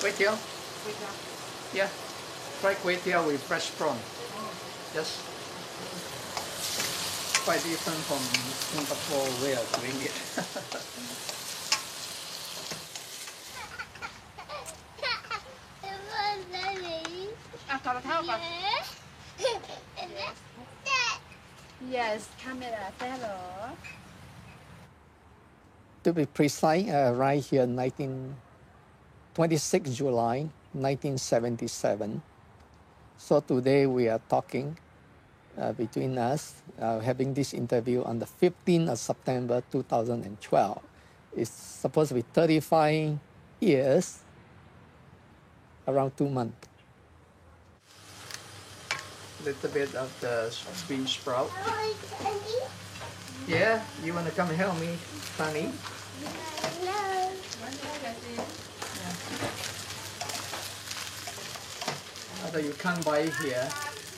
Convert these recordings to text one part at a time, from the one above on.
Kway teow? Kway teow. Yeah. Fried kway teow with fresh prawn. Just quite different from Singapore way of doing it. Yes, camera, hello. To be precise, right here, 26 July 1977. So today we are talking between us, having this interview on the 15th of September 2012. It's supposed to be 35 years, around 2 months. Little bit of the bean sprout. Yeah, you want to come help me, Fanny? Although you can't buy it here,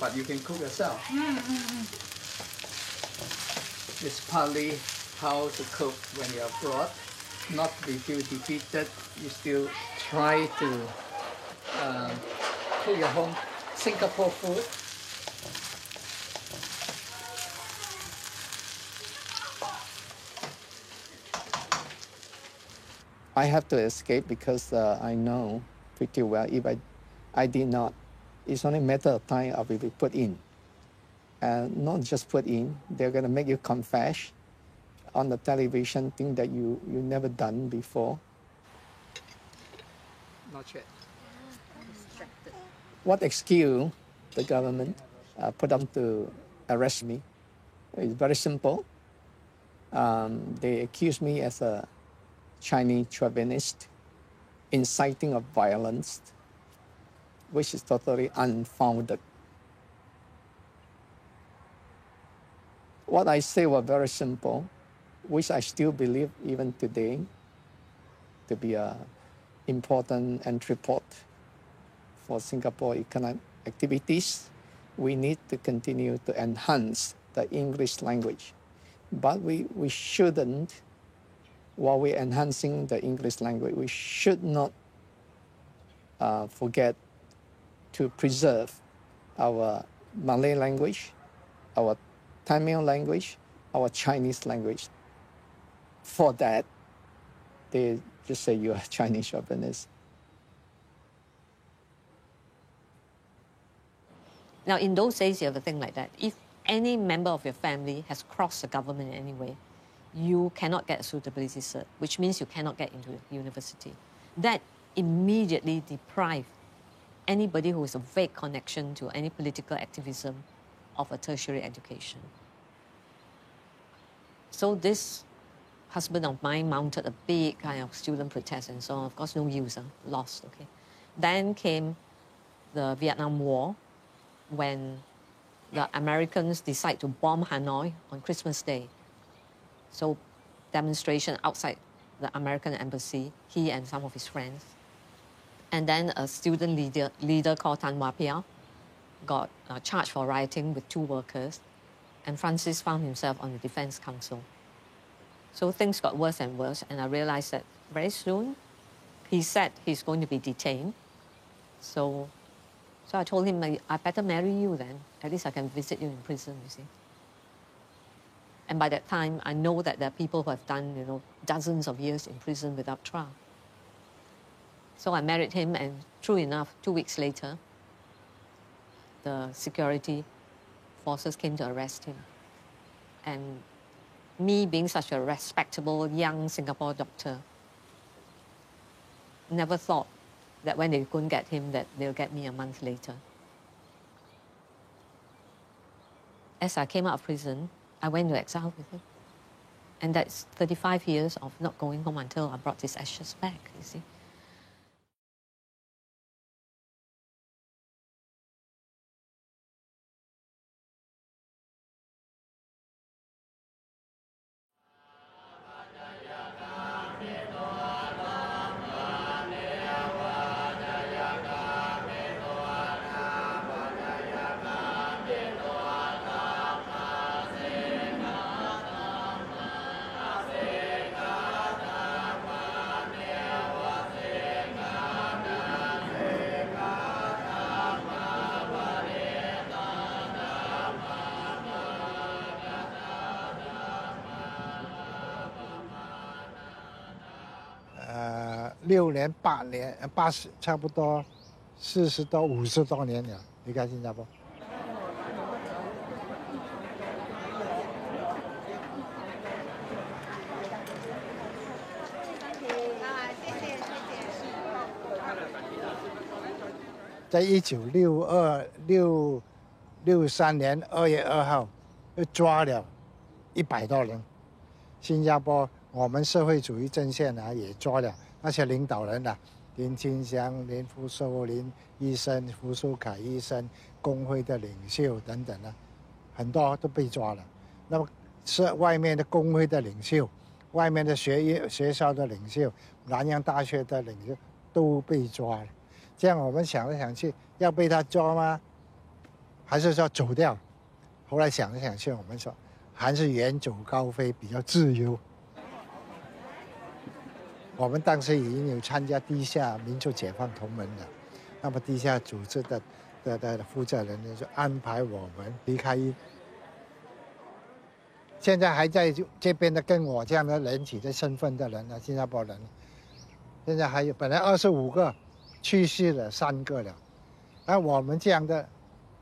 but you can cook yourself. It's partly how to cook when you're abroad. Not to be feel defeated, you still try to cook your home Singapore food. I have to escape because I know pretty well if I did not, it's only a matter of time I will be put in. And not just put in, they're going to make you confess on the television thing that you never done before. Not yet. What excuse the government put on to arrest me? It's very simple. They accuse me as a Chinese chauvinist, inciting of violence, which is totally unfounded. What I say was very simple, which I still believe even today to be an important entry port for Singapore economic activities. We need to continue to enhance the English language. But we shouldn't, while we're enhancing the English language, we should not forget to preserve our Malay language, our Tamil language, our Chinese language. For that, they just say you are Chinese chauvinist. Now, in those days, you have a thing like that. If any member of your family has crossed the government in any way, you cannot get a suitability cert, which means you cannot get into university. That immediately deprived anybody who has a vague connection to any political activism of a tertiary education. So this husband of mine mounted a big kind of student protest and so on. Of course, no use, lost, okay. Then came the Vietnam War, when the Americans decide to bomb Hanoi on Christmas Day. So demonstration outside the American embassy, he and some of his friends. And then a student leader called Tan Wah Pia got charged for rioting with 2 workers, and Francis found himself on the Defense Council. So things got worse and worse, and I realized that very soon he said he's going to be detained. So I told him, I better marry you then. At least I can visit you in prison, you see. And by that time, I know that there are people who have done, dozens of years in prison without trial. So I married him, and true enough, 2 weeks later, the security forces came to arrest him. And me being such a respectable young Singapore doctor, never thought that when they couldn't get him, that they'll get me a month later. As I came out of prison, I went to exile with him. And that's 35 years of not going home until I brought his ashes back, you see. 6年8年80差不多40多50多年了，离开新加坡。在1963年2月2号，又抓了100多人。新加坡我们社会主义阵线啊，也抓了那些领导人啊，林清祥、林福寿、林医生、胡淑凯医生、工会的领袖等等啊，很多都被抓了。那么是外面的工会的领袖、外面的学校的领袖、南洋大学的领袖都被抓了。这样我们想来想去，要被他抓吗？还是说走掉？后来想来想去，我们说还是远走高飞比较自由。我们当时已经有参加地下民族解放同盟了，那么地下组织的负责人呢，就安排我们离开。现在还在这边的跟我这样的人取的身份的人呢，新加坡人，现在还有本来25个。去世了3个了，而我们这样的，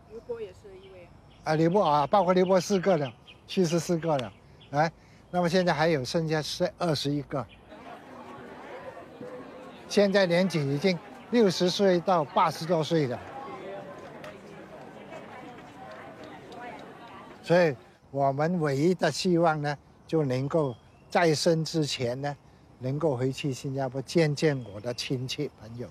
刘波也是一位刘波啊，包括刘波4个了，去世4个了，那么现在还有剩下21个，现在年纪已经60岁到80多岁了，所以我们唯一的希望呢，就能够在生之前呢，能够回去新加坡见见我的亲戚朋友。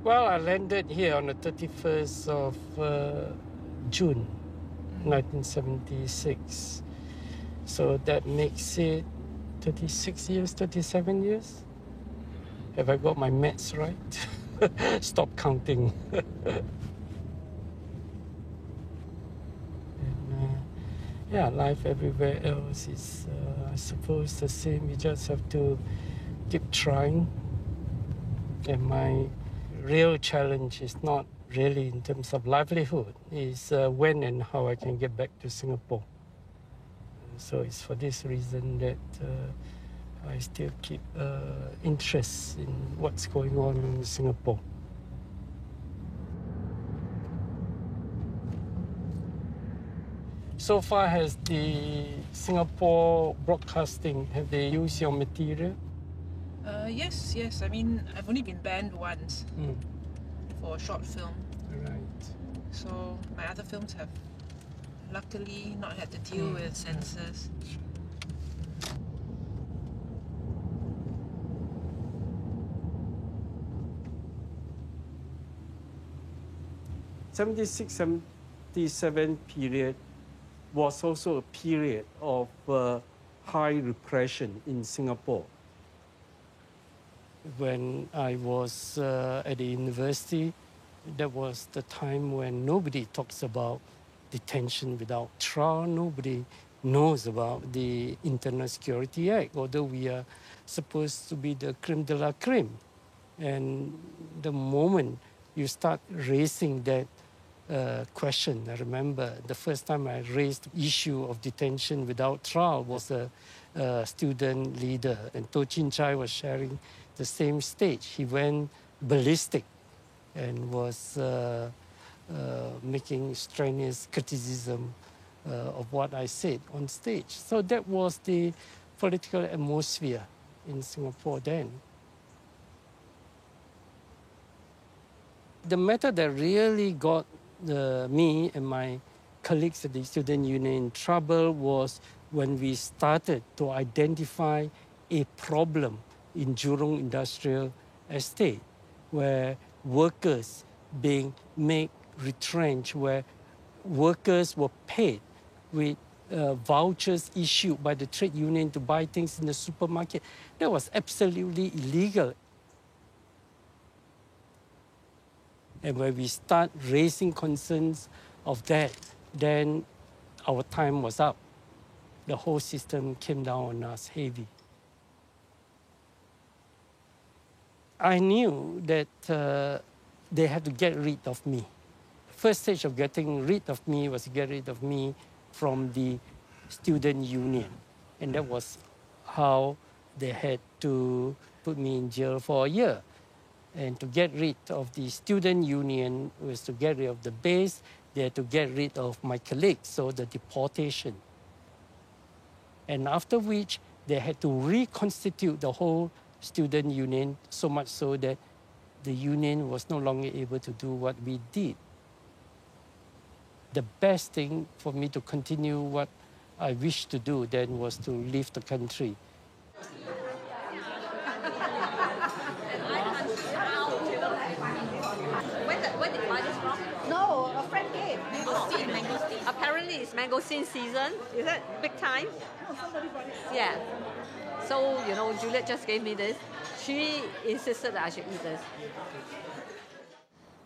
Well, I landed here on the 31st of June, 1976. So that makes it 36 years, 37 years. Have I got my maths right? Stop counting. Yeah, life everywhere else is, I suppose, the same. You just have to keep trying. And my real challenge is not really in terms of livelihood, is when and how I can get back to Singapore. So it's for this reason that I still keep interest in what's going on in Singapore. So far, has the Singapore Broadcasting, have they used your material? Yes. I mean, I've only been banned once for a short film. Right. So my other films have luckily not had to deal with censors. '76-77 period was also a period of high repression in Singapore. When I was at the university, that was the time when nobody talks about detention without trial. Nobody knows about the Internal Security Act, although we are supposed to be the creme de la creme. And the moment you start raising that question, I remember the first time I raised the issue of detention without trial was a student leader, and Toh Chin Chai was sharing the same stage. He went ballistic and was making strenuous criticism of what I said on stage. So that was the political atmosphere in Singapore then. The matter that really got me and my colleagues at the Student Union in trouble was when we started to identify a problem in Jurong Industrial Estate, where workers being made retrenched, where workers were paid with vouchers issued by the trade union to buy things in the supermarket. That was absolutely illegal. And when we start raising concerns of that, then our time was up. The whole system came down on us heavy. I knew that they had to get rid of me. First stage of getting rid of me was to get rid of me from the student union. And that was how they had to put me in jail for a year. And to get rid of the student union was to get rid of the base. They had to get rid of my colleagues, so the deportation. And after which, they had to reconstitute the whole student union, so much so that the union was no longer able to do what we did. The best thing for me to continue what I wished to do then was to leave the country. Where did you buy this from? No, a friend gave. Mangosteen, mangosteen. Apparently it's mangosteen season. Is it big time? Oh, somebody brought it. Yeah. So, you know, Juliet just gave me this. She insisted that I should eat this.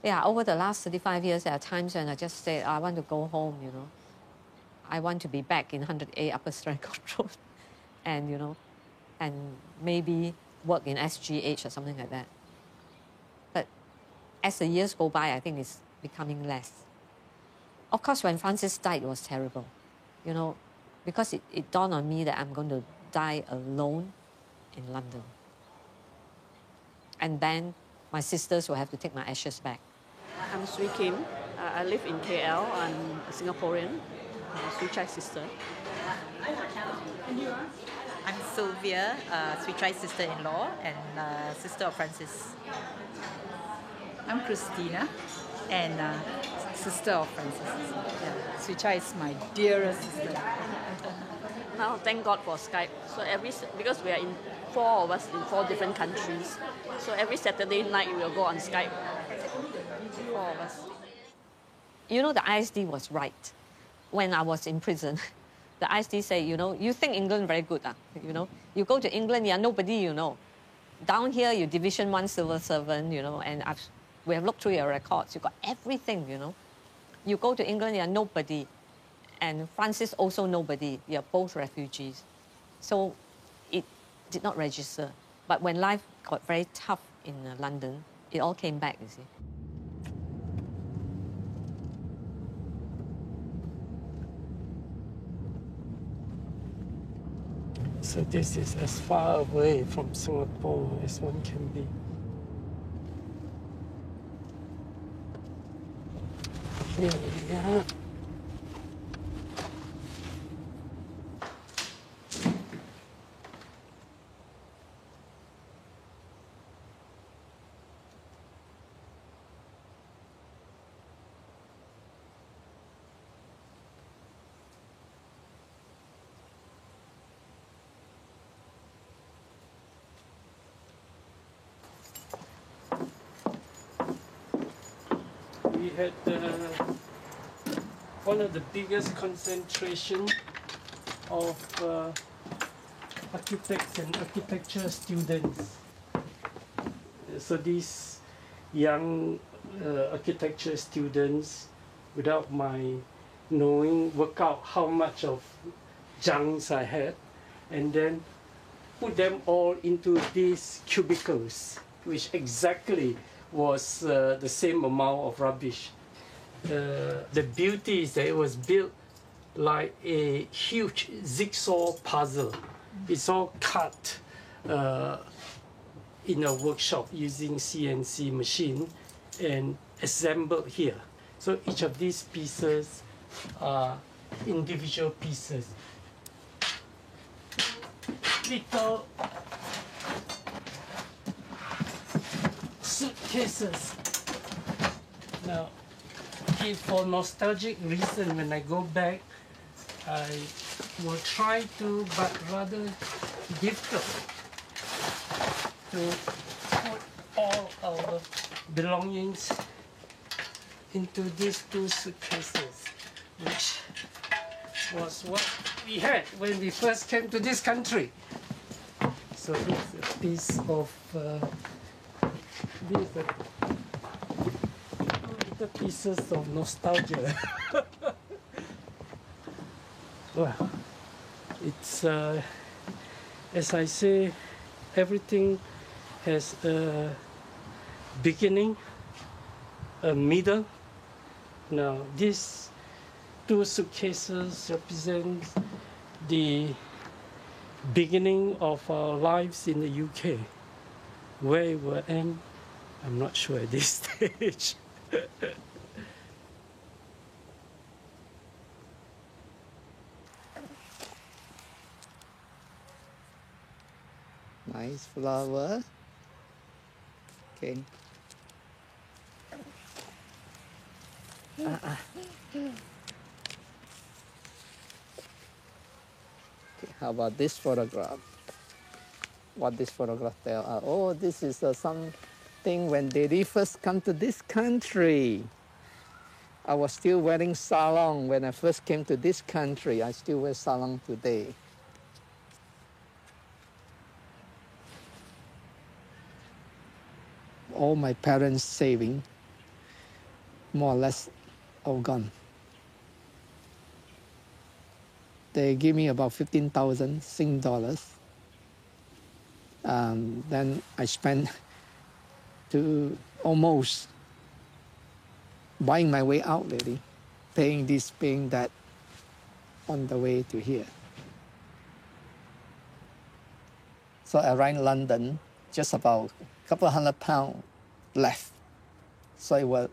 Yeah, over the last 35 years, there are times when I just say, I want to go home, you know. I want to be back in 100A Upper Strangle Road and, you know, and maybe work in SGH or something like that. But as the years go by, I think it's becoming less. Of course, when Francis died, it was terrible, you know, because it dawned on me that I'm going to die alone in London. And then my sisters will have to take my ashes back. I'm Sui Kim. I live in KL. I'm a Singaporean, Sui Chai's sister. I'm Sylvia, Sui Chai's sister-in-law and sister of Francis. I'm Christina, and sister of Francis. Yeah. Sui Chai is my dearest sister. Now, thank God for Skype. So because we are in 4 of us in 4 different countries, so every Saturday night we will go on Skype. 4 of us. You know, the ISD was right. When I was in prison, the ISD said, you know, you think England very good, you know. You go to England, you're nobody, you know. Down here, you're Division 1 civil servant, you know, and we have looked through your records. You got everything, you know. You go to England, you're nobody. And Francis also nobody. You're both refugees. So it did not register. But when life got very tough in London, it all came back, you see. So this is as far away from Singapore as one can be. Here we are. We had one of the biggest concentration of architects and architecture students. So these young architecture students, without my knowing, work out how much of junks I had, and then put them all into these cubicles, which exactly was the same amount of rubbish. The beauty is that it was built like a huge jigsaw puzzle. It's all cut in a workshop using CNC machine and assembled here. So each of these pieces are individual pieces. Little suitcases. Now, if for nostalgic reason, when I go back, I will try to, but rather difficult, to put all our belongings into these two suitcases, which was what we had when we first came to this country. So this is a piece of these are little pieces of nostalgia. Well, it's as I say, everything has a beginning, a middle. Now these two suitcases represent the beginning of our lives in the UK. Where it will end, I'm not sure at this stage. Nice flower. Okay. Okay, how about this photograph? What this photograph tell us? Oh, this is something when they first come to this country. I was still wearing sarong when I first came to this country. I still wear sarong today. All my parents' saving, more or less, all gone. They give me about 15,000 Sing dollars. Then I spent to almost buying my way out, really, paying this, paying that on the way to here. So I arrived in London, just about a couple of £100 left. So it was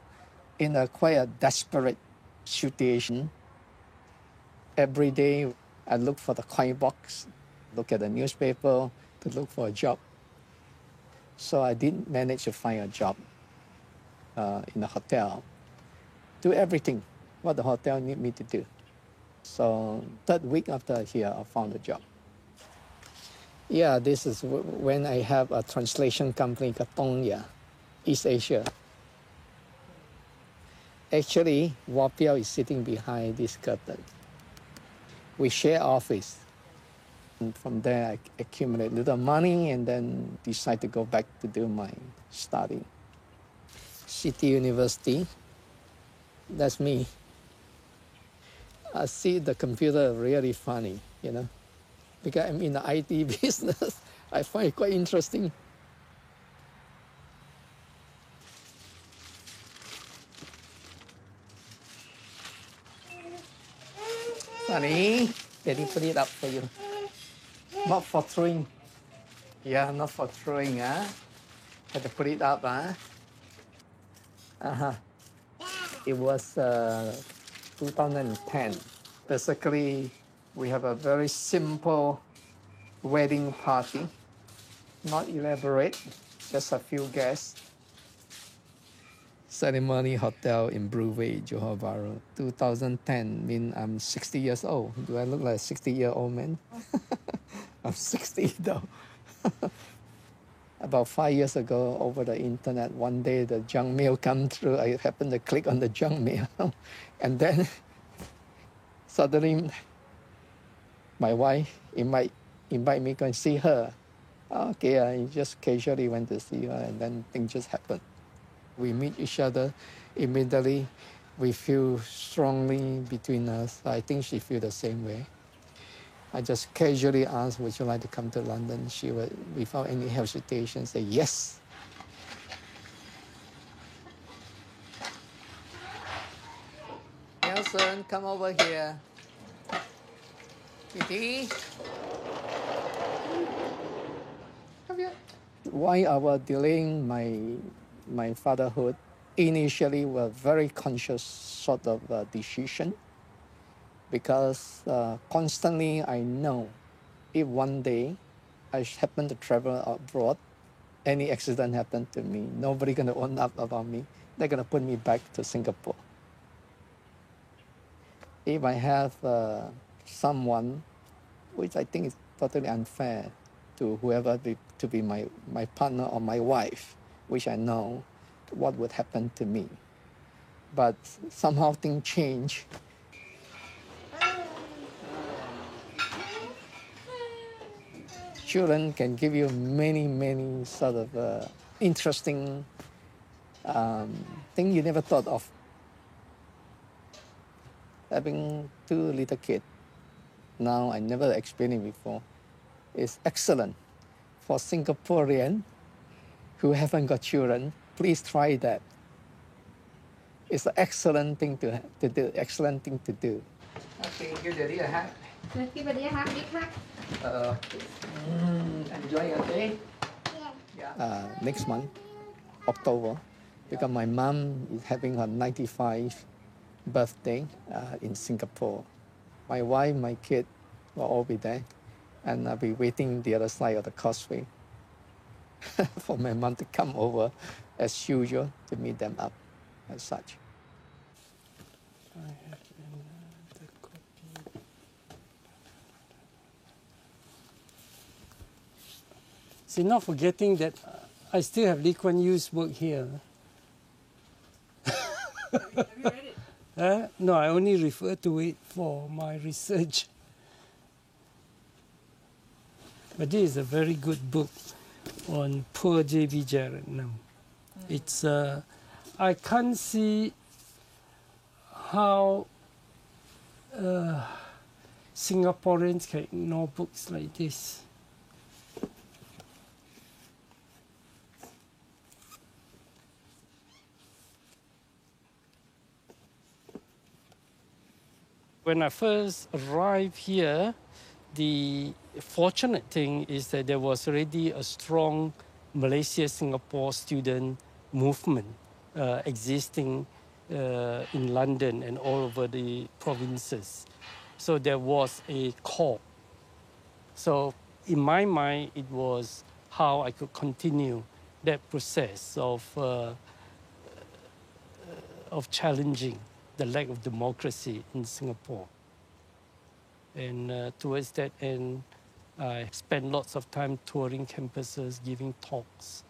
in a quite a desperate situation. Every day I look for the coin box, look at the newspaper to look for a job. So I didn't manage to find a job in a hotel. Do everything what the hotel need me to do. So third week after here, I found a job. Yeah, this is when I have a translation company, Katongya, East Asia. Actually, Wapiao is sitting behind this curtain. We share office. And from there, I accumulate little money and then decide to go back to do my study. City University, that's me. I see the computer really funny, you know, because I'm in the IT business. I find it quite interesting. Sunny, Daddy put it up for you. Not for throwing. Yeah, not for throwing, huh? Had to put it up, huh? It was 2010. Basically, we have a very simple wedding party, not elaborate, just a few guests. Ceremony Hotel in Bruway, Johor Bahru. 2010 mean I'm 60 years old. Do I look like a 60-year-old man? I'm 60 though. About 5 years ago, over the internet, one day the junk mail come through. I happened to click on the junk mail, and then suddenly my wife invite me to go and see her. Okay, I just casually went to see her, and then things just happened. We meet each other immediately. We feel strongly between us. I think she feels the same way. I just casually asked, would you like to come to London? She would, without any hesitation, say yes. Nelson, come over here. Kitty. Come here. Why I was delaying my fatherhood, initially was very conscious sort of decision, because constantly I know if one day I happen to travel abroad, any accident happened to me, nobody gonna own up about me. They're gonna put me back to Singapore. If I have someone, which I think is totally unfair to whoever to be my partner or my wife, which I know, what would happen to me. But somehow things change. Children can give you many sort of interesting things you never thought of. Having 2 little kids, now I never experienced it before, is excellent. For Singaporean who haven't got children, please try that. It's an excellent thing to do. Excellent thing to do. Okay, give Daddy a hug. Give Daddy a hug, big hug. Enjoy your day. Yeah. Next month, October, because my mom is having her 95th birthday in Singapore. My wife, my kid will all be there, and I'll be waiting the other side of the causeway for my mom to come over as usual to meet them up as such. I have another copy. See, not forgetting that I still have Lee Kuan Yew's work here. Have you read it? No, I only refer to it for my research. But this is a very good book on poor J.B. Jeyaretnam. It's, I can't see how Singaporeans can ignore books like this. When I first arrived here, the fortunate thing is that there was already a strong Malaysia-Singapore student movement existing in London and all over the provinces. So there was a call. So in my mind, it was how I could continue that process of challenging the lack of democracy in Singapore. And towards that end, I spent lots of time touring campuses, giving talks.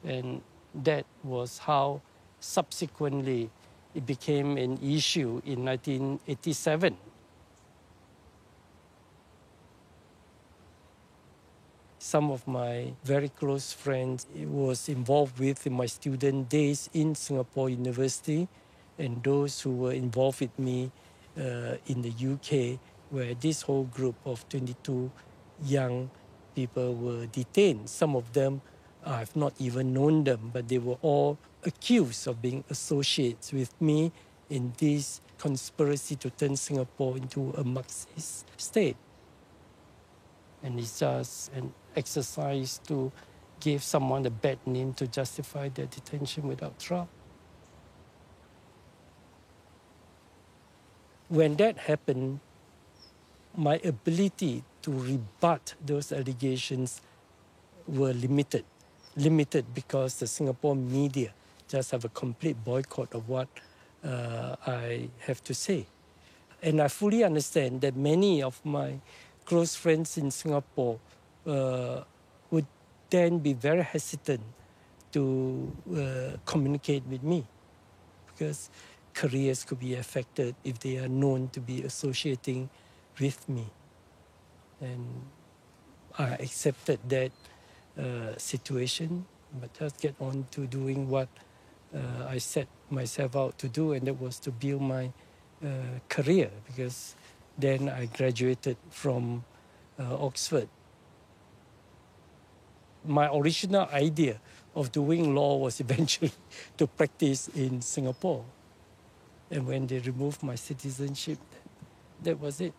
And that was how subsequently it became an issue in 1987. Some of my very close friends was involved with in my student days in Singapore University, and those who were involved with me in the UK, where this whole group of 22 young people were detained. Some of them, I've not even known them, but they were all accused of being associates with me in this conspiracy to turn Singapore into a Marxist state. And it's just an exercise to give someone a bad name to justify their detention without trial. When that happened, my ability to rebut those allegations were limited because the Singapore media just have a complete boycott of what I have to say. And I fully understand that many of my close friends in Singapore would then be very hesitant to communicate with me because careers could be affected if they are known to be associating with me. And I accepted that situation, but just get on to doing what I set myself out to do, and that was to build my career, because then I graduated from Oxford. My original idea of doing law was eventually to practice in Singapore. And when they removed my citizenship, that was it.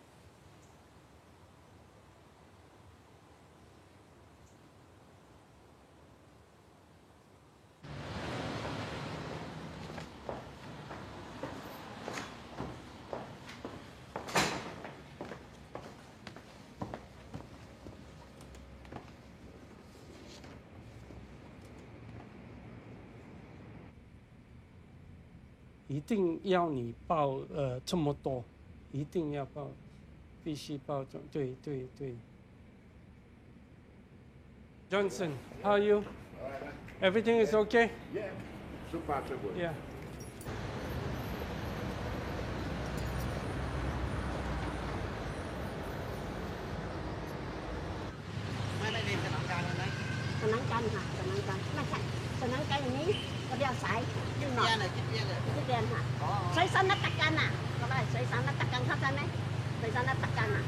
一定要你报这么多，一定要报，必须报这，对对对。Johnson, how are you? Everything is okay? Yeah. Yeah. Sờ nắng canh hả? Sờ nắng canh. Nó sạch. Sờ nắng canh này có đeo sải. Nhưng mà cái đen hả? Sải sắn nó tắc canh à? Có phải sải sắn nó tắc canh khác đấy? Sải sắn nó tắc canh à?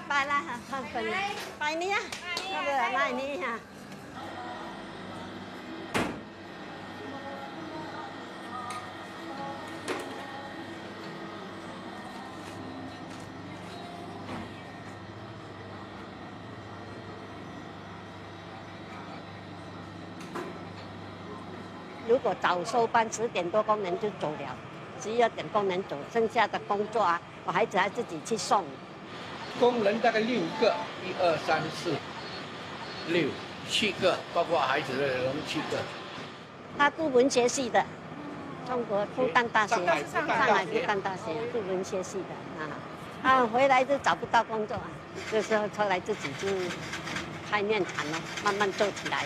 ไปละค่ะไปนี้ก็เบื่อไล่นี้ค่ะ如果早收班10点多工人就走了，11点工人走，剩下的工作啊，我孩子还自己去送。工人大概6个，1、2、3、4、6、7个，包括孩子的人7个。他读文学系的，中国复旦大学，上海复旦大学读文学系的啊，回来就找不到工作啊，这时候后来自己就开面厂了，慢慢做起来。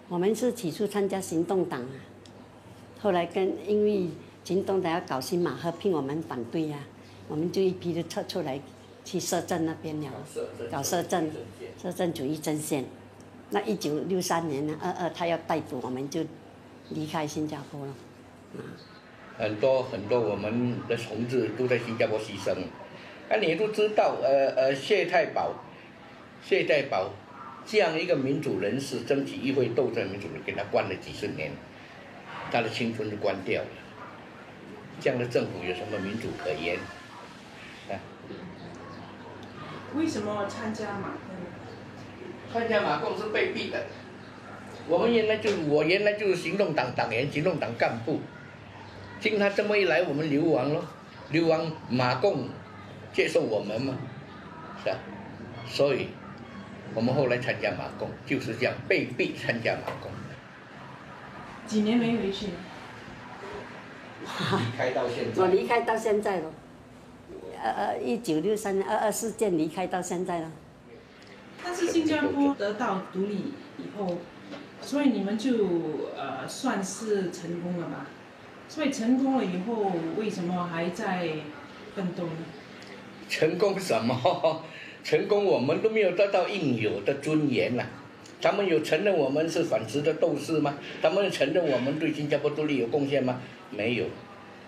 我们是起初参加行动党啊，后来因为行动党要搞新马合并，我们反对啊，我们就一批就撤出来去社政那边了，搞社政主义阵线。那1963年呢，22他要逮捕，我们就离开新加坡了。很多我们的同志都在新加坡牺牲，你也都知道，谢太保。这样一个民主人士，争取议会斗争民主人，给他关了几十年，他的青春就关掉了。这样的政府有什么民主可言？为什么参加马共？参加马共是被逼的。我原来就是行动党党员、行动党干部。经他这么一来，我们流亡了，流亡马共接受我们嘛，是吧？所以。我们后来参加马共，就是这样被逼参加马共。几年没回去了？离开到现在。我离开到现在了，1963年22事件离开到现在了。但是新加坡得到独立以后，所以你们就算是成功了吧？所以成功了以后，为什么还在奋斗呢？成功什么？成功，我们都没有得到应有的尊严呐。他们有承认我们是反殖的斗士吗？他们承认我们对新加坡独立有贡献吗？没有。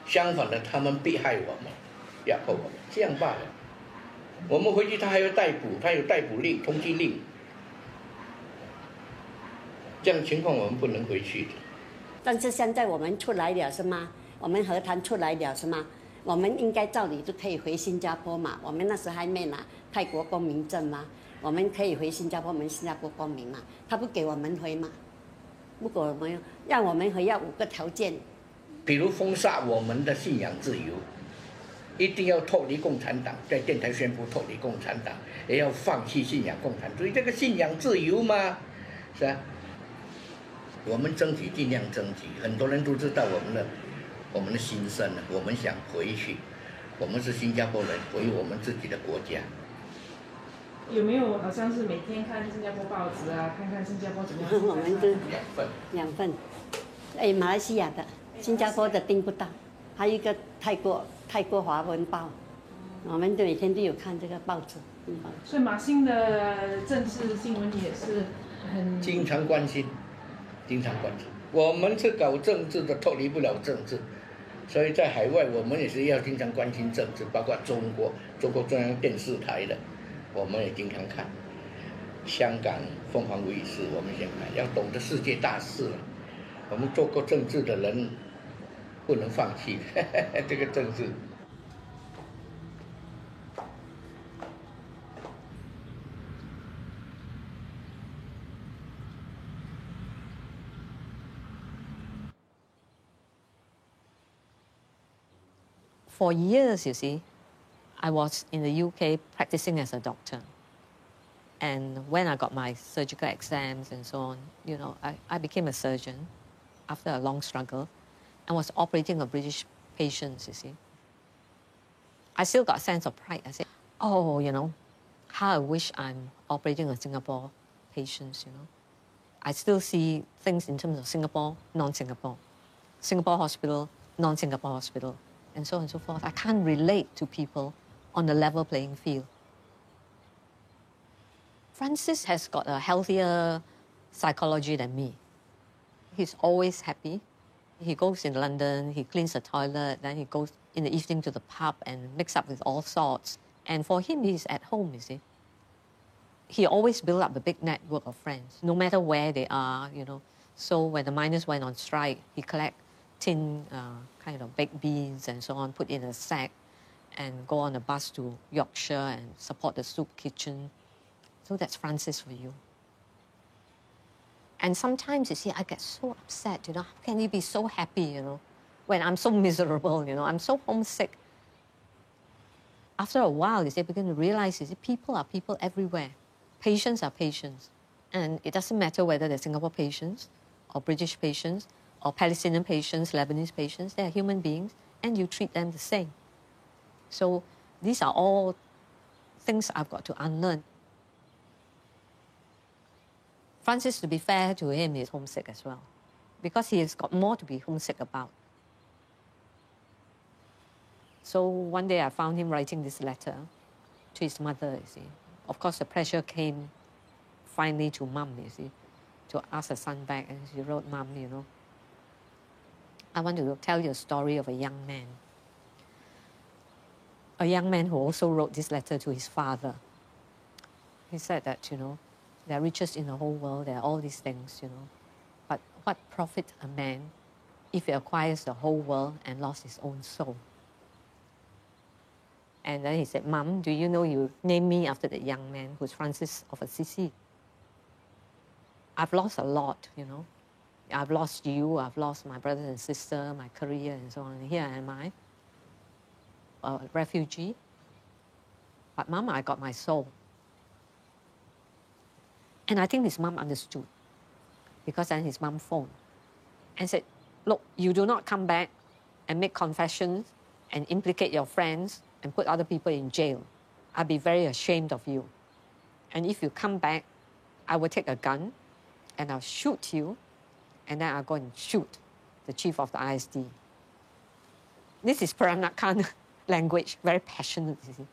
相反的，他们迫害我们，压迫我们，这样罢了。我们回去，他还要逮捕，他有逮捕令、通缉令。这样情况我们不能回去的。但是现在我们出来了是吗？我们和谈出来了是吗？我们应该照理就可以回新加坡嘛。我们那时还没拿泰国公民证嘛，我们可以回新加坡，我们新加坡公民嘛，他不给我们回嘛？不给我们，让我们回要5个条件。比如封杀我们的信仰自由，一定要脱离共产党，在电台宣布脱离共产党，也要放弃信仰共产主义，这个信仰自由嘛，是吧？我们争取，尽量争取，很多人都知道我们的心声了，我们想回去，我们是新加坡人，回我们自己的国家。有没有好像是每天看新加坡报纸啊，看看新加坡怎么样？我们就2份，马来西亚的、新加坡的订不到，还有一个泰国华文报，我们每天都有看这个报纸。所以马新的政治新闻也是很经常关心。我们是搞政治的，脱离不了政治。所以在海外，我们也是要经常关心政治，包括中国中央电视台的，我们也经常看。香港凤凰卫视，我们先看，要懂得世界大事了。我们做过政治的人，不能放弃这个政治。For years, you see, I was in the UK practicing as a doctor. And when I got my surgical exams and so on, you know, I became a surgeon after a long struggle and was operating on British patients, you see. I still got a sense of pride. I said, oh, you know, how I wish I'm operating on Singapore patients, you know. I still see things in terms of Singapore, non-Singapore. Singapore hospital, non-Singapore hospital, and so on and so forth. I can't relate to people on the level playing field. Francis has got a healthier psychology than me. He's always happy. He goes in London, he cleans the toilet, then he goes in the evening to the pub and mix up with all sorts. And for him, he's at home, you see. He always built up a big network of friends, no matter where they are, you know. So when the miners went on strike, he collect tin kind of baked beans and so on, put in a sack and go on a bus to Yorkshire and support the soup kitchen. So that's Francis for you. And sometimes, you see, I get so upset, you know, how can he be so happy, you know, when I'm so miserable, you know, I'm so homesick. After a while, you see, I begin to realize, you see, people are people everywhere. Patients are patients. And it doesn't matter whether they're Singapore patients or British patients or Palestinian patients, Lebanese patients, they're human beings and you treat them the same. So these are all things I've got to unlearn. Francis, to be fair to him, is homesick as well, because he has got more to be homesick about. So one day I found him writing this letter to his mother, you see. Of course, the pressure came finally to Mum, you see, to ask her son back. And she wrote, Mum, you know, I want to tell you a story of a young man. A young man who also wrote this letter to his father. He said that, you know, there are riches in the whole world, there are all these things, you know. But what profit a man if he acquires the whole world and lost his own soul? And then he said, Mum, do you know you named me after the young man who's Francis of Assisi? I've lost a lot, you know. I've lost you, I've lost my brothers and sister, my career and so on. And here am I, a refugee. But Mum, I got my soul. And I think his mum understood, because then his mum phoned and said, look, you do not come back and make confessions and implicate your friends and put other people in jail. I'll be very ashamed of you. And if you come back, I will take a gun and I'll shoot you, and then I'll go and shoot the chief of the ISD. This is Peranakan language, very passionate, you see.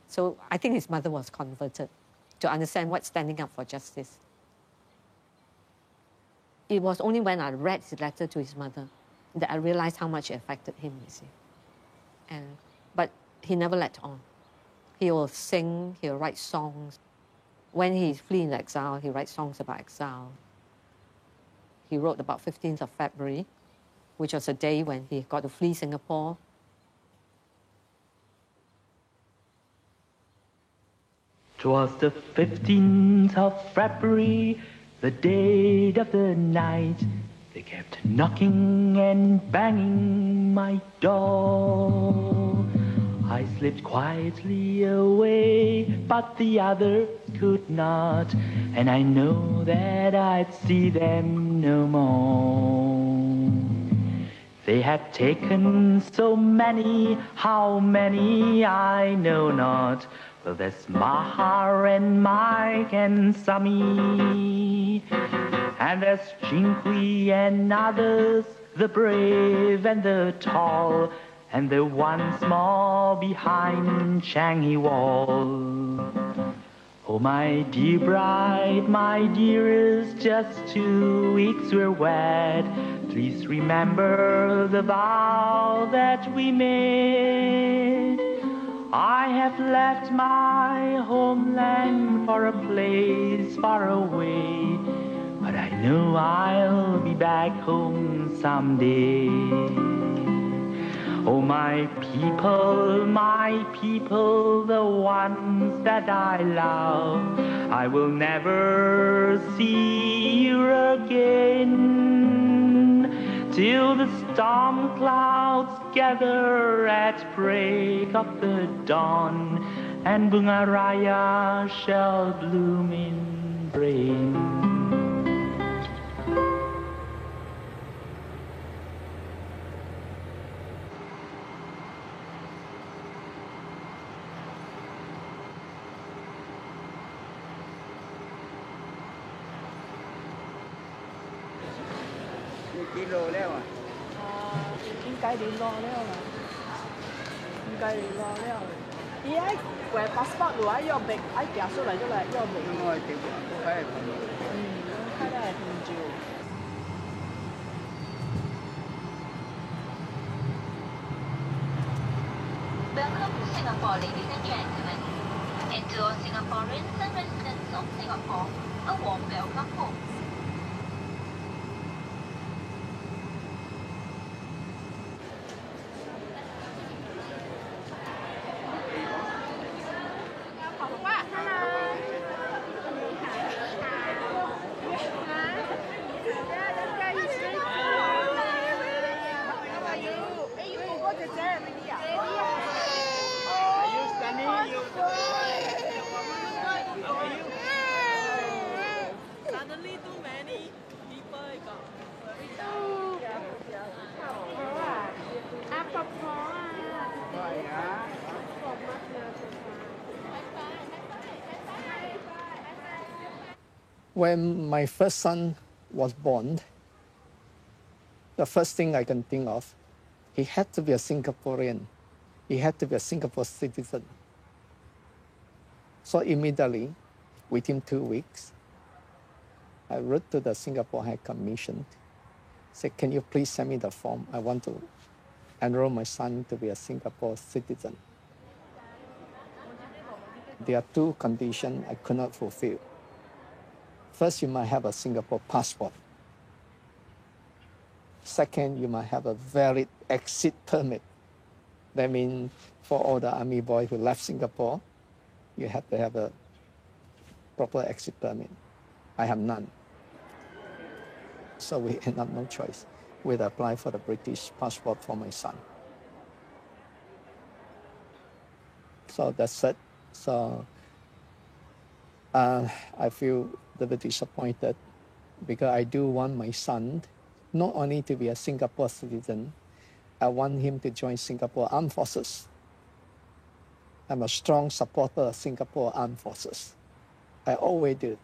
So I think his mother was converted to understand what's standing up for justice. It was only when I read his letter to his mother that I realized how much it affected him, you see. But he never let on. He will sing, he'll write songs. When he flees into exile, he writes songs about exile. He wrote about 15th of February, which was a day when he got to flee Singapore. "'Twas the 15th of February, the date of the night. They kept knocking and banging my door. I slipped quietly away, but the others could not, and I know that I'd see them no more. They had taken so many, how many I know not. Well, there's Mahar and Mike and Sammy, and there's Chinqui and others, the brave and the tall, and the one small behind Changi Wall. Oh, my dear bride, my dearest, just 2 weeks we're wed. Please remember the vow that we made. I have left my homeland for a place far away, but I know I'll be back home someday. Oh, my people, the ones that I love, I will never see you again, till the storm clouds gather at break of the dawn, and Bunga Raya shall bloom in rain. passport 嘅話，要明，哎，夾出嚟咗啦，要明。我係睇係朋友。睇嚟係朋友。Welcome to Singapore, ladies and gentlemen. And to all Singaporeans and residents of Singapore, a warm welcome home. When my first son was born, the first thing I can think of, he had to be a Singaporean. He had to be a Singapore citizen. So immediately, within 2 weeks, I wrote to the Singapore High Commission, said, can you please send me the form? I want to enroll my son to be a Singapore citizen. There are 2 conditions I could not fulfill. First, you might have a Singapore passport. Second, you might have a valid exit permit. That means for all the army boys who left Singapore, you have to have a proper exit permit. I have none. So we end up no choice. We'd apply for the British passport for my son. So that's it. So I feel a bit disappointed because I do want my son not only to be a Singapore citizen, I want him to join Singapore Armed Forces. I'm a strong supporter of Singapore Armed Forces. I always do.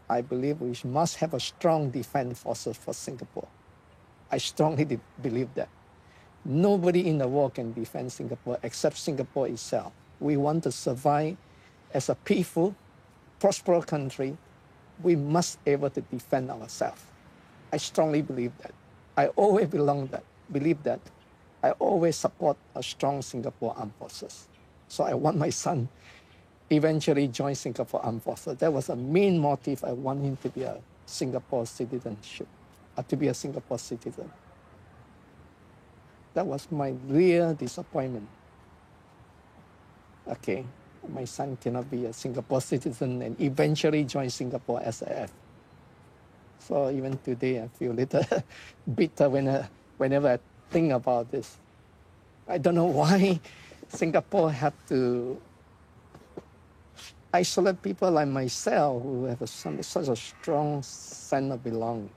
I believe we must have a strong defense forces for Singapore. I strongly believe that. Nobody in the world can defend Singapore except Singapore itself. We want to survive as a peaceful, prosperous country. We must be able to defend ourselves. I strongly believe that. I always believe that. I always support a strong Singapore Armed Forces. So I want my son eventually join Singapore Armed Forces. That was a main motive. I want him to be a Singapore citizenship, to be a Singapore citizen. That was my real disappointment. Okay, my son cannot be a Singapore citizen and eventually join Singapore SAF. So even today, I feel a little bitter whenever I think about this. I don't know why Singapore had to isolate people like myself who have such a strong sense of belonging.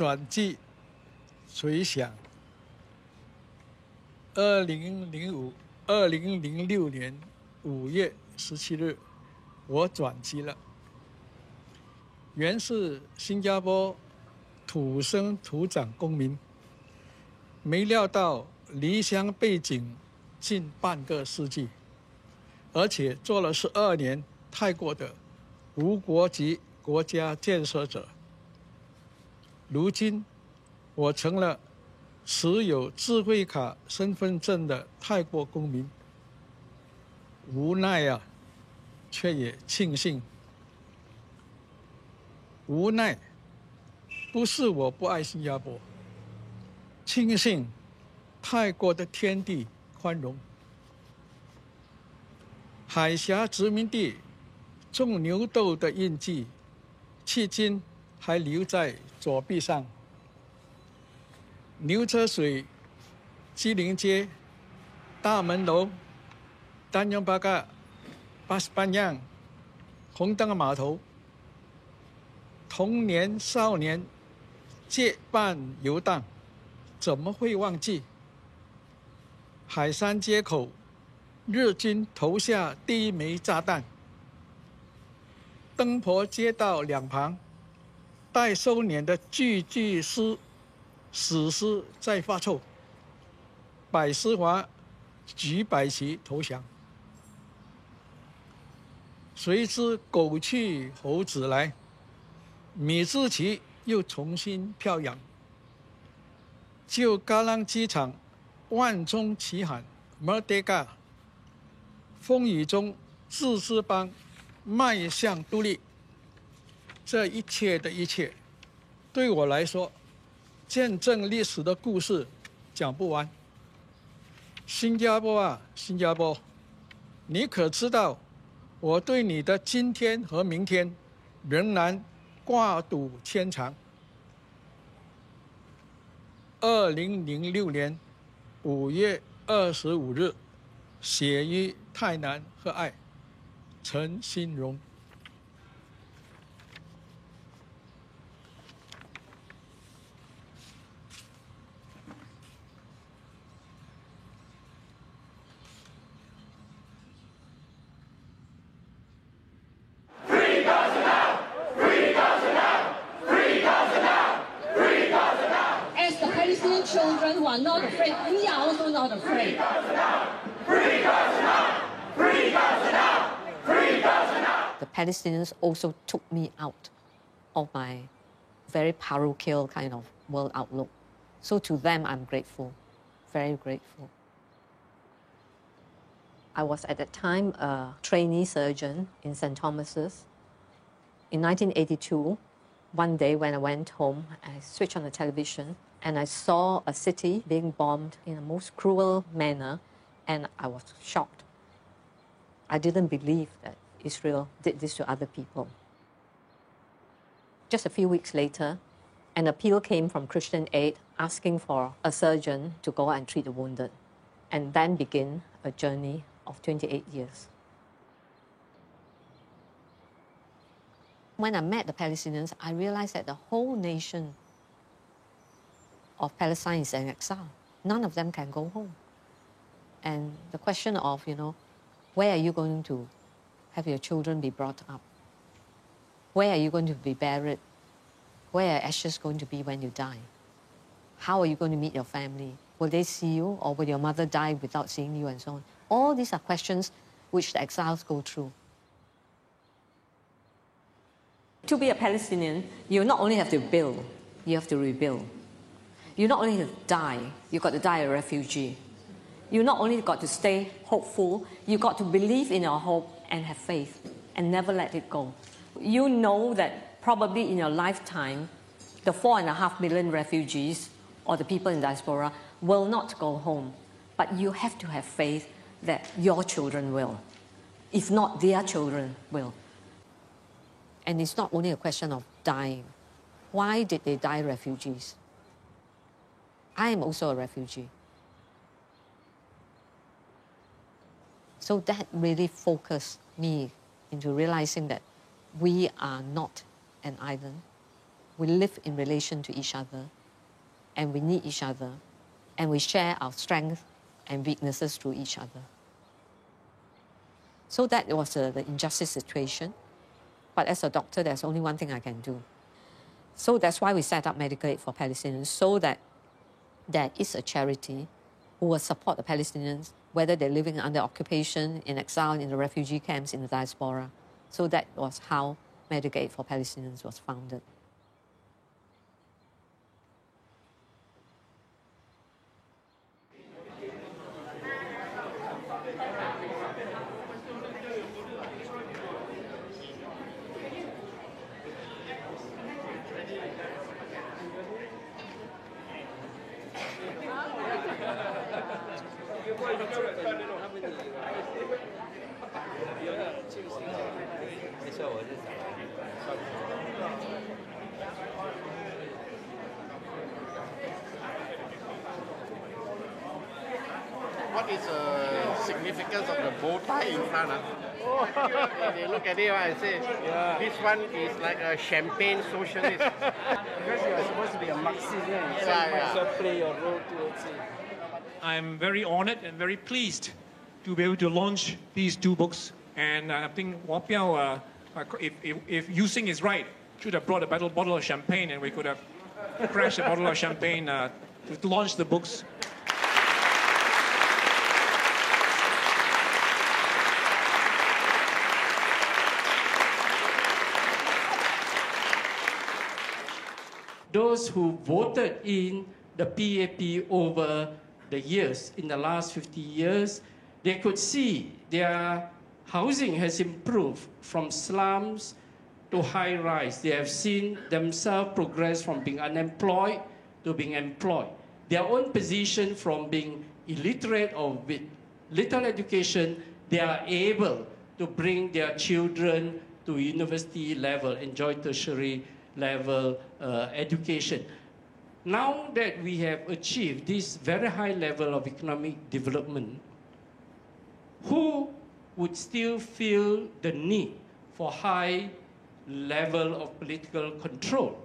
转机随想，2006年5月17日，我转机了。原是新加坡土生土长公民，没料到离乡背井近半个世纪，而且做了12年泰国的无国籍国家建设者。如今，我成了持有智慧卡身份证的泰国公民。无奈啊，却也庆幸。无奈，不是我不爱新加坡，庆幸泰国的天地宽容。海峡殖民地种牛豆的印记，迄今还留在左臂上。牛车水、基隆街、大门楼、丹阳巴嘎、巴士班样、红灯码头，童年少年结伴游荡，怎么会忘记？海山街口，日军投下第一枚炸弹。灯婆街道两旁，待收敛的句句诗，史诗在发臭。百思华举摆旗投降，谁知狗去猴子来，米字旗又重新飘扬。就嘎啷机场万众齐喊 Merdeka， 风雨中自治邦迈向独立。这一切的一切，对我来说，见证历史的故事讲不完。新加坡啊，新加坡，你可知道，我对你的今天和明天仍然挂赌牵肠。2006年5月25日，写于泰南和爱，陈新荣。Children who are not afraid, we are also not afraid. The Palestinians also took me out of my very parochial kind of world outlook. So to them, I'm grateful, very grateful. I was at that time a trainee surgeon in St. Thomas's. In 1982, one day when I went home, I switched on the television and I saw a city being bombed in a most cruel manner, and I was shocked. I didn't believe that Israel did this to other people. Just a few weeks later, an appeal came from Christian Aid asking for a surgeon to go and treat the wounded, and then began a journey of 28 years. When I met the Palestinians, I realized that the whole nation of Palestine is in exile. None of them can go home. And the question of, where are you going to have your children be brought up? Where are you going to be buried? Where are ashes going to be when you die? How are you going to meet your family? Will they see you, or will your mother die without seeing you, and so on? All these are questions which the exiles go through. To be a Palestinian, you not only have to build, you have to rebuild. You not only have to die, you've got to die a refugee. You not only got to stay hopeful, you got to believe in your hope and have faith and never let it go. You know that probably in your lifetime, the 4.5 million refugees or the people in diaspora will not go home. But you have to have faith that your children will. If not, their children will. And it's not only a question of dying. Why did they die refugees? I am also a refugee. So that really focused me into realizing that we are not an island. we live in relation to each other, and we need each other, and we share our strengths and weaknesses through each other. So that was the injustice situation. But as a doctor, there's only one thing I can do. So that's why we set up Medical Aid for Palestinians, so that there is a charity who will support the Palestinians, whether they're living under occupation, in exile, in the refugee camps, in the diaspora. So that was how Medical Aid for Palestinians was founded. What is the significance of the bow tie in front? If you look at it, I say, this one is like a champagne socialist. Because you are supposed to be a Marxist, so play your role towards it. I'm very honored and very pleased to be able to launch these two books. And I think Wah Piao, if Yu Sing is right, should have brought a bottle of champagne and we could have crashed a bottle of champagne to launch the books. Those who voted in the PAP over the years, in the last 50 years, they could see their housing has improved from slums to high-rise. They have seen themselves progress from being unemployed to being employed. Their own position from being illiterate or with little education, they are able to bring their children to university level, enjoy tertiary level education. Now that we have achieved this very high level of economic development, who would still feel the need for high level of political control?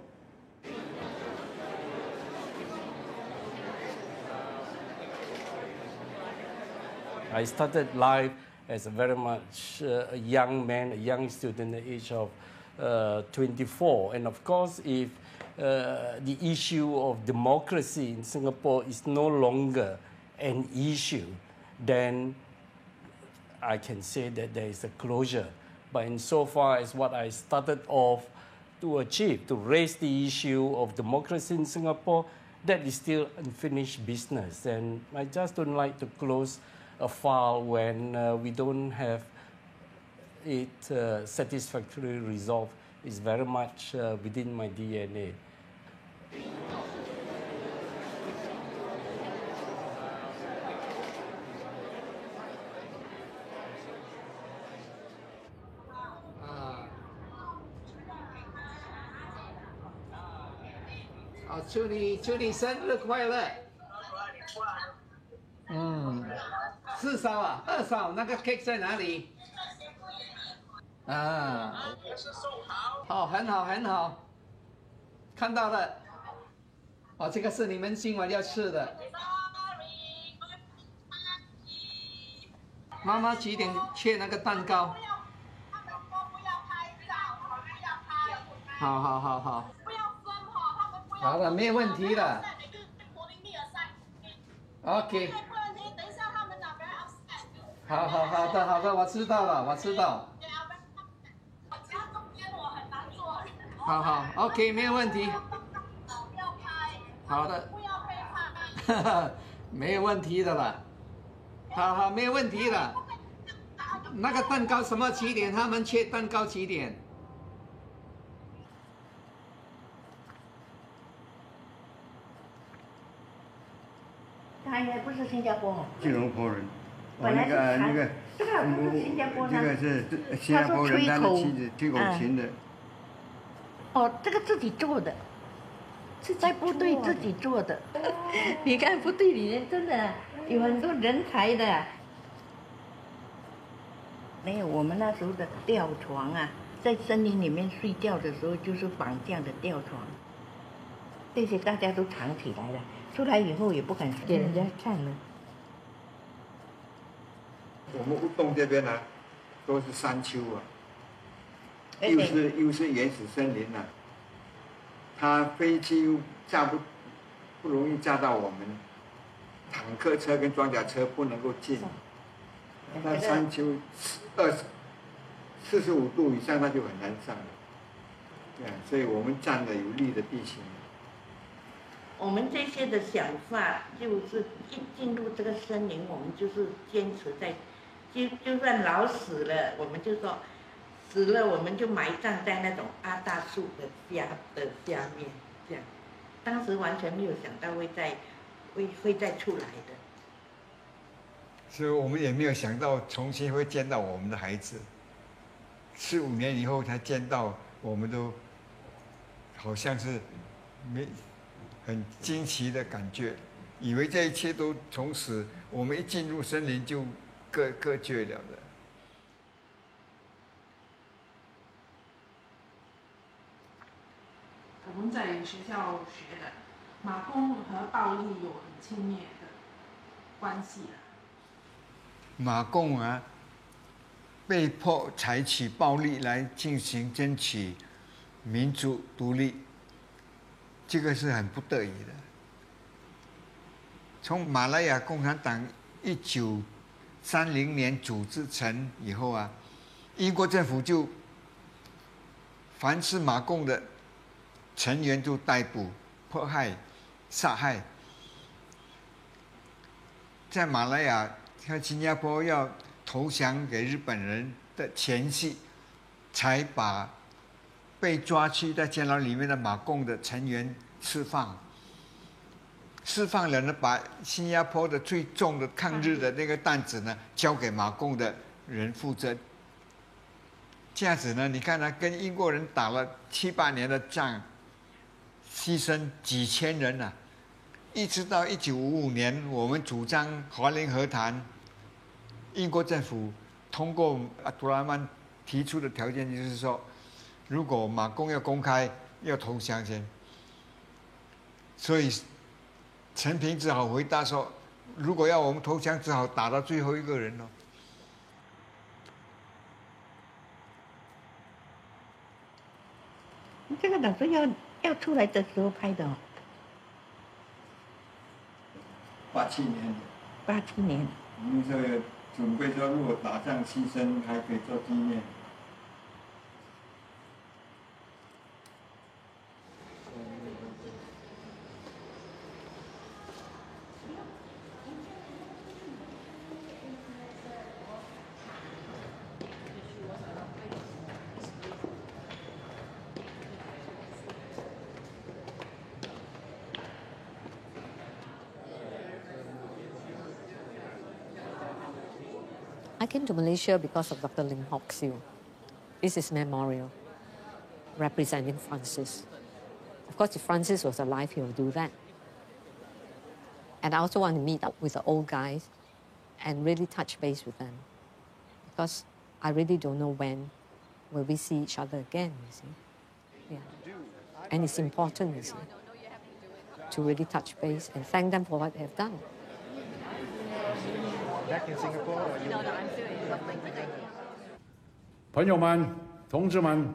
I started life as a very much a young man, a young student at the age of 24. And of course, if the issue of democracy in Singapore is no longer an issue, then I can say that there is a closure. But insofar as what I started off to achieve, to raise the issue of democracy in Singapore, that is still unfinished business. And I just don't like to close a file when we don't have it satisfactorily resolved. Is very much within my DNA.祝你生日快乐。4烧啊，2烧，那个 cake 在哪里？很好很好，看到了。这个是你们今晚要吃的。妈妈几点切那个蛋糕？好。好的，没有问题的。OK。好的，我知道了，我知道。好 ，OK， 没有问题。好的。没有问题的了。好，没有问题的。那个蛋糕什么起点？他们切蛋糕几点？他应该不是新加坡哦。吉隆坡人。本来是这个不是新加坡人。这个是新加坡人，他的妻子吹口琴的。这个自己做的，在部队自己做的。你看部队里面真的有很多人才的。没有，我们那时候的吊床啊，在森林里面睡觉的时候就是绑这样的吊床。这些大家都藏起来了，出来以后也不敢给人家看了。我们乌洞这边呢，都是山丘啊，又是原始森林啊，它飞机又不容易炸到我们，坦克车跟装甲车不能够进。那山丘45度以上，它就很难上了。对，所以我们占了有利的地形。我们这些的想法就是一进入这个森林，我们就是坚持在，就算老死了，我们就说死了我们就埋葬在那种阿大树的下面，这样。当时完全没有想到会再出来的。所以我们也没有想到重新会见到我们的孩子。4、5年以后才见到，我们都好像是很惊奇的感觉，以为这一切都从此我们一进入森林就各绝了的。我们在学校学的，马公和暴力有很亲密的关系啊。马共啊，被迫采取暴力来进行争取民主独立，这个是很不得已的。从马来亚共产党1930年组织成以后啊，英国政府就凡是马共的成员就逮捕、迫害、杀害。在马来亚和新加坡要投降给日本人的前夕，才把被抓去在监牢里面的马共的成员释放。释放了呢，把新加坡的最重的抗日的那个担子呢，交给马共的人负责。这样子呢，你看他跟英国人打了7、8年的仗，牺牲几千人啊！一直到1955年，我们主张华联和谈，英国政府通过阿杜拉曼提出的条件，就是说，如果马共要公开要投降先，所以陈平只好回答说，如果要我们投降，只好打到最后一个人了。这个打算要出来的时候拍的哦。87年。87年。那时候准备说，如果打仗牺牲，还可以做纪念。I came to Malaysia because of Dr. Lim Hock Siew. This is memorial representing Francis. Of course, if Francis was alive, he would do that. And I also want to meet up with the old guys and really touch base with them, because I really don't know when will we see each other again, you see. Yeah. And it's important, you see, to really touch base and thank them for what they have done. Back in Singapore, or you? 朋友们、同志们，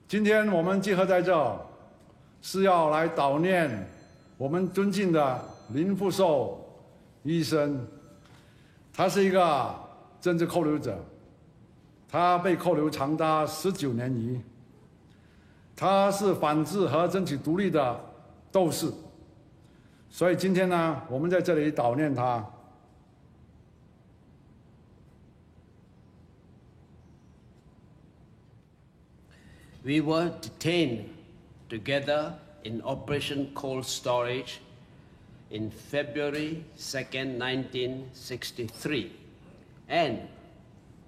今天我们集合在这，是要来悼念我们尊敬的林福寿医生。他是一个政治扣留者，他被扣留长达19年余。他是反制和争取独立的斗士，所以今天呢，我们在这里悼念他。We were detained together in Operation Cold Storage in February 2nd, 1963, and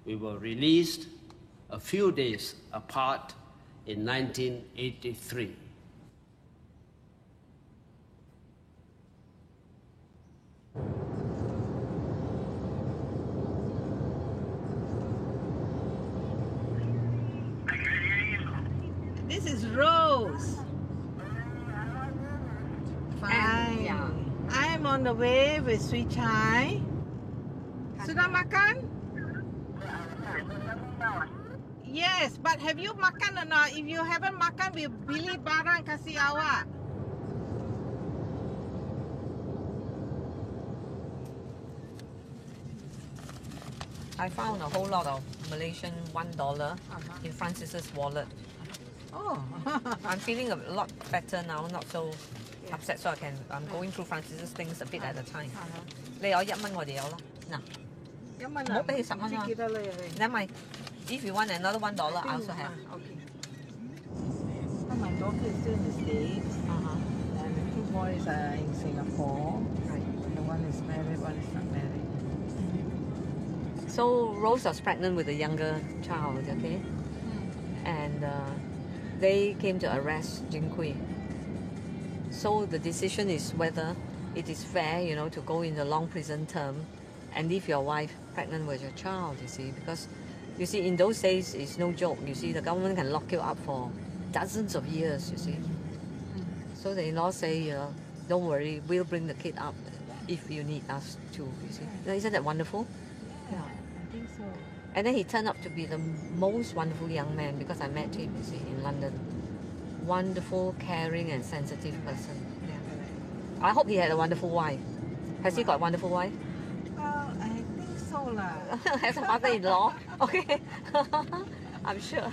we were released a few days apart in 1983. This is Rose. on the way with sweet chai. Sudah makan? Yes, but have you makan or not? If you haven't makan, we'll beli barang kasih awak. I found a whole lot of Malaysian $1 in Francis's wallet. Oh. I'm feeling a lot better now, not so upset, so I'm going through Francis's things a bit at a time. 你有1蚊我哋有咯，嗱，唔好俾佢10蚊啊。因為 if you want another $1, I also have. Okay. So my daughter is still in the States. And the 2 boys are in Singapore. Right. The one is married, one is not married. So Rose was pregnant with a younger child, okay? And they came to arrest Jin Kui. So the decision is whether it is fair, you know, to go in a long prison term and leave your wife pregnant with your child, you see, because you see, in those days, it's no joke. You see, the government can lock you up for dozens of years, you see. So the in-laws say, you know, don't worry, we'll bring the kid up if you need us to, you see. Isn't that wonderful? Yeah. I think so. And then he turned out to be the most wonderful young man because I met him, you see, in London. Wonderful, caring and sensitive person. Yeah. I hope he had a wonderful wife. Has he got a wonderful wife? Well, I think so lah. Has a mother-in-law? Okay. I'm sure.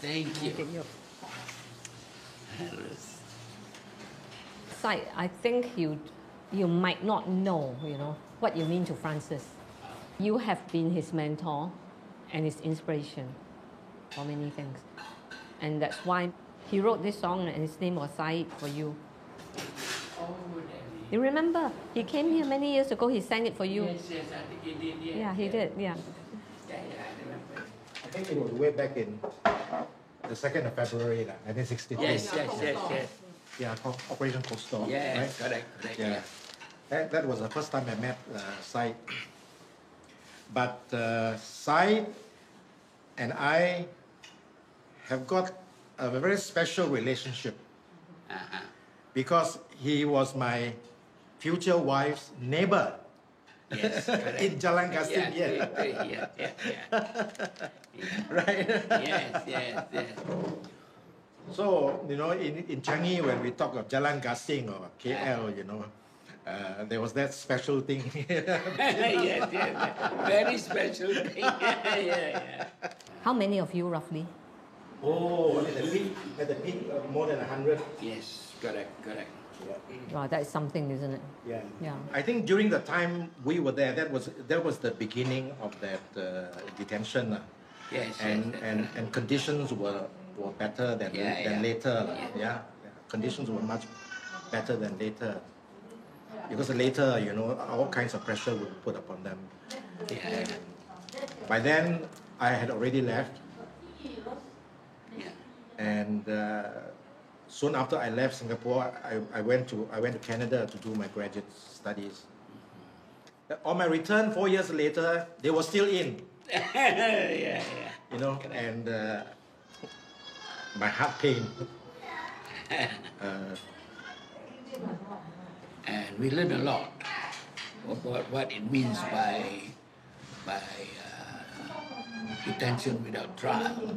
Thank you. Sight, I think you might not know, you know, what you mean to Francis. You have been his mentor and his inspiration for many things. And that's why he wrote this song and his name was Said for you. You remember? He came here many years ago, he sang it for you. Yes, I think he did, yeah. Yeah, he did, yeah. I remember. I think it was way back in the 2nd of February, 1962. Yes. Yeah, called Operation Coastal. Yeah, right? correct. Yeah. That was the first time I met Said. But Said and I have got a very special relationship because he was my future wife's neighbor. Yes, in Jalan Gasing, yeah. Right? Yes. So, you know, in Changi, when we talk of Jalan Gasing or KL, you know, there was that special thing. yes. Very special thing. yeah. How many of you, roughly? Oh, at the peak, more than 100. Yes, correct. Wow, that is something, isn't it? Yeah. I think during the time we were there, that was the beginning of that detention. Yes. And conditions were better than later. Yeah. Conditions were much better than later. Because later, you know, all kinds of pressure were put upon them. Yeah. By then, I had already left. Yeah. And soon after I left Singapore, I went to Canada to do my graduate studies. On my return 4 years later, they were still in. yeah. You know, and my heart pain. And we learned a lot about what it means by detention without trial.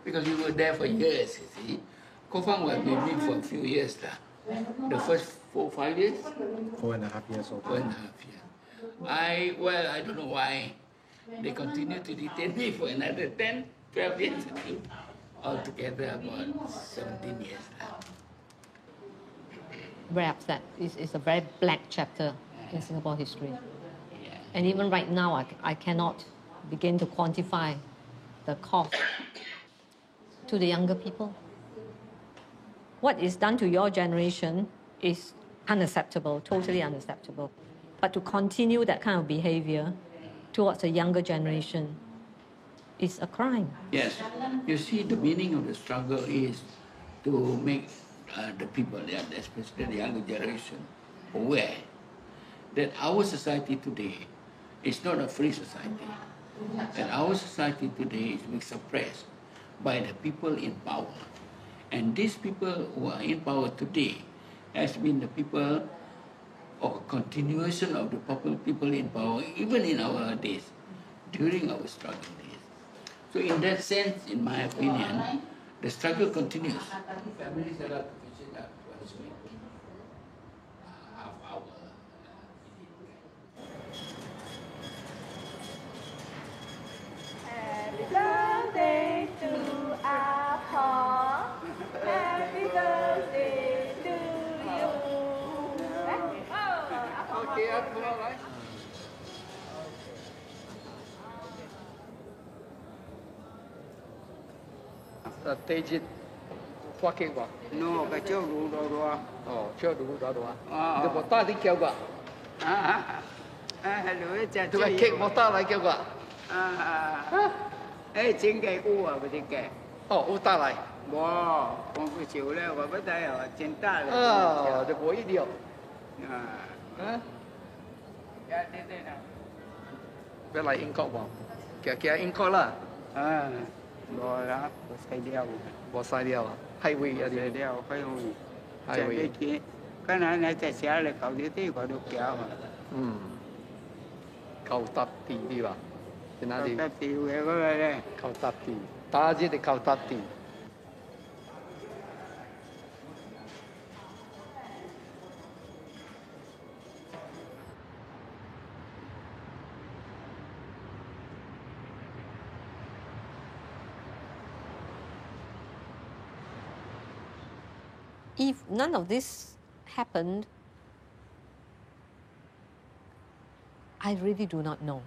Because we were there for years, you see. Koh Phangan was with me for a few years. The first 4 or 5 years? 4.5 years. 4.5 years. I don't know why they continued to detain me for another 10, 12 years. Altogether about 17 years now. Very upset. It's a very black chapter in Singapore history. And even right now, I cannot begin to quantify the cost to the younger people. What is done to your generation is unacceptable, totally unacceptable. But to continue that kind of behavior towards a younger generation is a crime. Yes. You see, the meaning of the struggle is to make the people, especially the younger generation, aware that our society today is not a free society. That our society today is being suppressed by the people in power. And these people who are in power today has been the people or continuation of the people in power, even in our days, during our struggle days. So in that sense, in my opinion, the struggle continues. Families that are Happy birthday to our Paul. Happy birthday to you. Okay, all right. Tây Jin hoa kê quả. No, cái chỗ đủ đồ. Chưa đủ đó. Được một ta đi kêu quả. Hello, cha. Tụi mày kêu một ta lại kêu quả. Chính cái u à, cái cái. U ta lại. Wow, con cứ chịu lên và bắt tay ở trên ta lên. Được một ít điều. Về lại Anh Quốc không? Kìa Anh Quốc là. Rồi đó, bỏ sai điều à? Highway à? Sai điều, highway. Highway. Cái này chạy xe là cậu đi tí, cậu được kéo mà. Cậu tập tỷ đi吧? Cậu tập tỷ về có đây đây. Cậu tập tỷ. Ta chỉ để cậu tập tỷ. If none of this happened, I really do not know.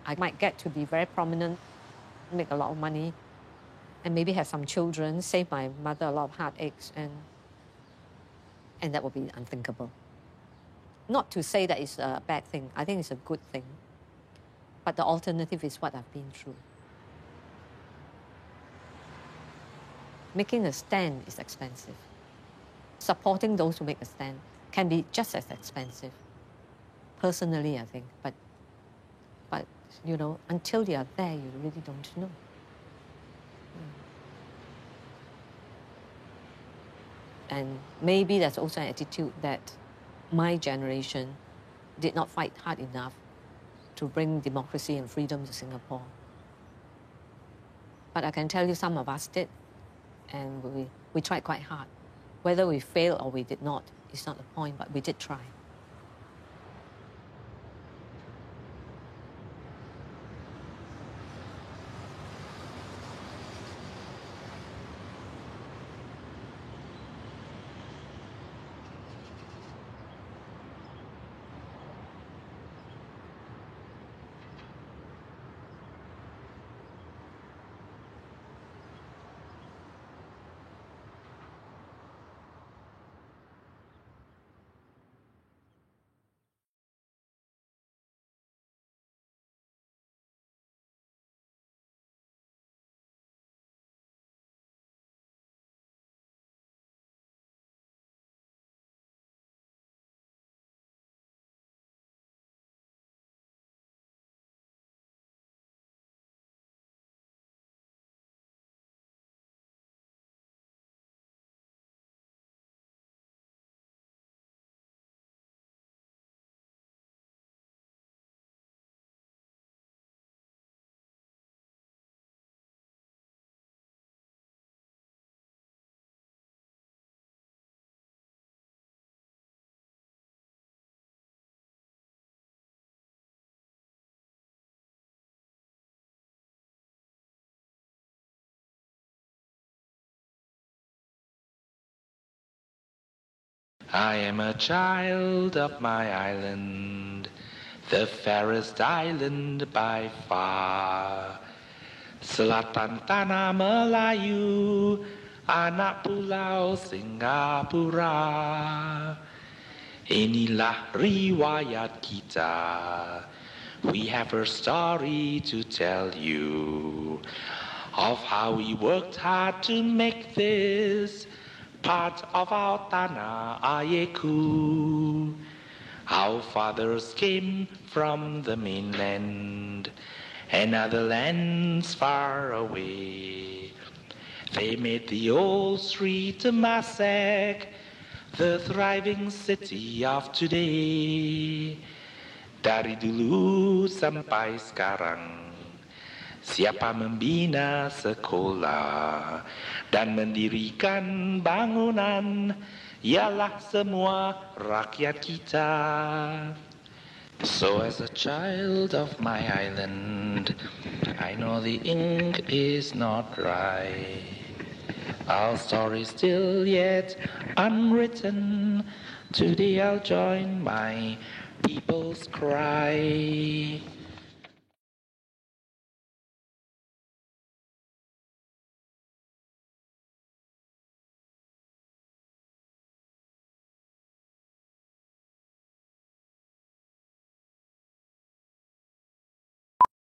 I might get to be very prominent, make a lot of money, and maybe have some children, save my mother a lot of heartaches, and that would be unthinkable. Not to say that it's a bad thing. I think it's a good thing. But the alternative is what I've been through. Making a stand is expensive. Supporting those who make a stand can be just as expensive. Personally, I think. But you know, until you are there, you really don't know. And maybe that's also an attitude that my generation did not fight hard enough to bring democracy and freedom to Singapore. But I can tell you some of us did, and we tried quite hard. Whether we failed or we did not is not the point, but we did try. I am a child of my island, the fairest island by far. Selatan Tanah Melayu, anak pulau Singapura. Inilah riwayat kita. We have a story to tell you of how we worked hard to make this part of our tanah airku. Our fathers came from the mainland and other lands far away. They made the old street Temasek the thriving city of today. Dari dulu sampai sekarang, siapa membina sekolah dan mendirikan bangunan, ialah semua rakyat kita. So as a child of my island, I know the ink is not dry. Our story still yet unwritten. Today I'll join my people's cry.